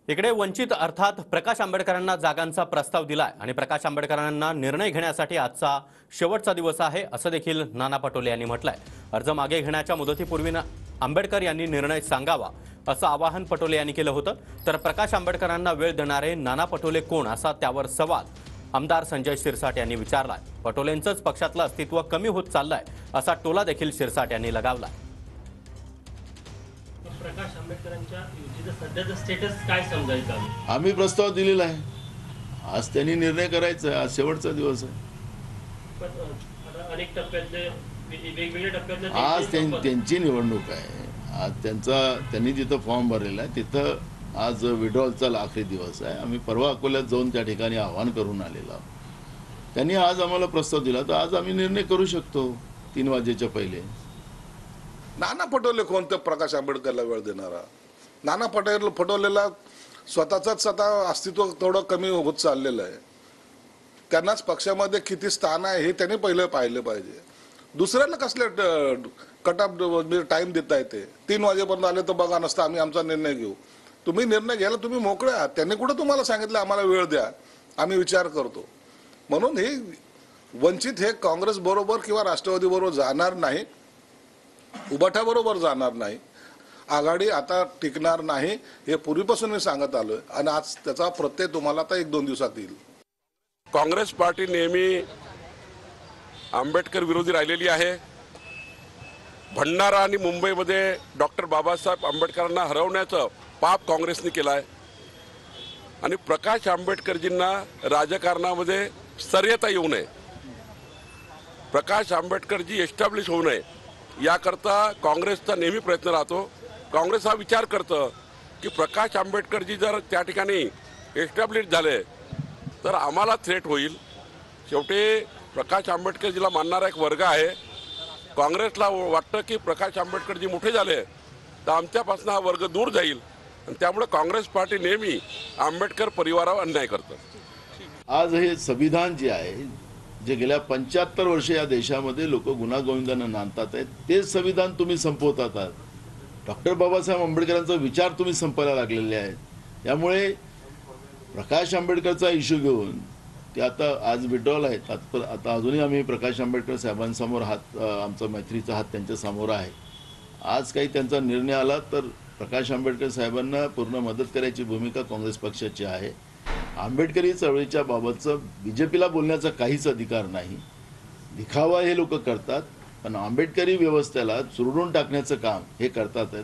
इकडे वंचित अर्थात प्रकाश आंबेडकरांना जागांचा प्रस्ताव दिलाय आणि प्रकाश आंबेडकरांना निर्णय घेण्यासाठी आजचा शेवटचा दिवस आहे असं देखील नाना पटोले यांनी म्हटलंय। अर्ज मागे घेण्याच्या मुदतीपूर्वी आंबेडकर यांनी निर्णय सांगावा असं आवाहन पटोले यांनी केलं होतं। तर प्रकाश आंबेडकरांना वेळ देणारे नाना पटोले कोण असा त्यावर सवाल आमदार संजय शिरसाट यांनी विचारलाय। पटोलेंचंच पक्षातलं अस्तित्व कमी होत चाललंय असा टोला देखील शिरसाट यांनी लगावलाय। प्रकाश आंबेडकरांच्या युतीचं सध्याचं स्टेटस काय समजायचं? आम्ही प्रस्ताव दिलेला आहे, आज त्यांनी निर्णय करायचा आहे, आज शेवटचा दिवस आहे। अनेक टप्प्यातले वेगवेगळ्या टप्प्यातले आज त्यांची निवडणूक आहे, आज त्यांनी जिथं फॉर्म भरलेला आहे तिथं आज विड्रॉलचा आखरी दिवस आहे। आम्ही परवा अकोल्यात जाऊन त्या ठिकाणी आवाहन करून आलेलो आहोत। त्यांनी आज आम्हाला प्रस्ताव दिला तर आज आम्ही निर्णय करू शकतो 3 वाजेच्या पहिले। नाना पटोले कोणत्या प्रकाश आंबेडकरला वेळ देणारा? नाना पटोलेला स्वतःच आता अस्तित्व थोडं कमी होत चाललेलं आहे। त्यांनाच पक्षामध्ये किती स्थान आहे हे त्यांनी पहिले पाहिलं पाहिजे। दुसऱ्याला कसले कट ऑफ टाइम देता येते? 3 वाजेपर्यंत आले तर बघा, नसता आम्ही आमचा निर्णय घेऊ। तुम्ही निर्णय घ्यायला तुम्ही मोकळे आहात। त्यांनी कुठं तुम्हाला सांगितलं आम्हाला वेळ द्या, आम्ही विचार करतो? म्हणून हे वंचित हे काँग्रेस बरोबर किंवा राष्ट्रवादी बरोबर जाणार नाही, उबाठाबरोबर जाणार नाही, आघाडी आता टिकणार नाही, हे पूर्वीपासून मी सांगत आलोय आणि आज त्याचा प्रत्यय तुम्हाला आता 1-2 दिवसात येईल। काँग्रेस पार्टी नेहमी आंबेडकर विरोधी राहिलेली आहे। भंडारा आणि मुंबईमध्ये डॉक्टर बाबासाहेब आंबेडकरांना हरवण्याचं पाप काँग्रेसने केलं आहे आणि प्रकाश आंबेडकरजींना राजकारणामध्ये स्तर्यता येऊ नये, प्रकाश आंबेडकरजी एस्टॅब्लिश होऊ नये याकरता काँग्रेसचा नेहमी प्रयत्न राहतो। काँग्रेस हा विचार करतं की प्रकाश आंबेडकरजी जर त्या ठिकाणी एस्टॅब्लिश झाले तर आम्हाला थ्रेट होईल। शेवटी प्रकाश आंबेडकरजीला मानणारा एक वर्ग आहे। काँग्रेसला वाटतं की प्रकाश आंबेडकरजी मोठे झाले तर आमच्यापासून हा वर्ग दूर जाईल आणि त्यामुळे काँग्रेस पार्टी नेहमी आंबेडकर परिवारावर अन्याय करतं। आज हे संविधान जे आहे, जे गेल्या 75 वर्ष या देशामध्ये लोक गुन्हा-गोविंदानं नांदतात आहेत, तेच संविधान तुम्ही संपवतात आहात। डॉक्टर बाबासाहेब आंबेडकरांचा विचार तुम्ही संपायला लागलेले आहेत। त्यामुळे प्रकाश आंबेडकरचा इश्यू घेऊन ते आता आज विड्रॉल आहेत। आता अजूनही आम्ही प्रकाश आंबेडकर साहेबांसमोर आमचा मैत्रीचा हात त्यांच्या समोर आहे। आज काही त्यांचा निर्णय आला तर प्रकाश आंबेडकर साहेबांना पूर्ण मदत करायची भूमिका काँग्रेस पक्षाची आहे। आंबेडकरी चळवळीच्या बाबतचं बीजेपीला बोलण्याचा काहीच अधिकार नाही। दिखावा हे लोक करतात, पण आंबेडकरी व्यवस्थेला चुरडून टाकण्याचं काम हे करतात।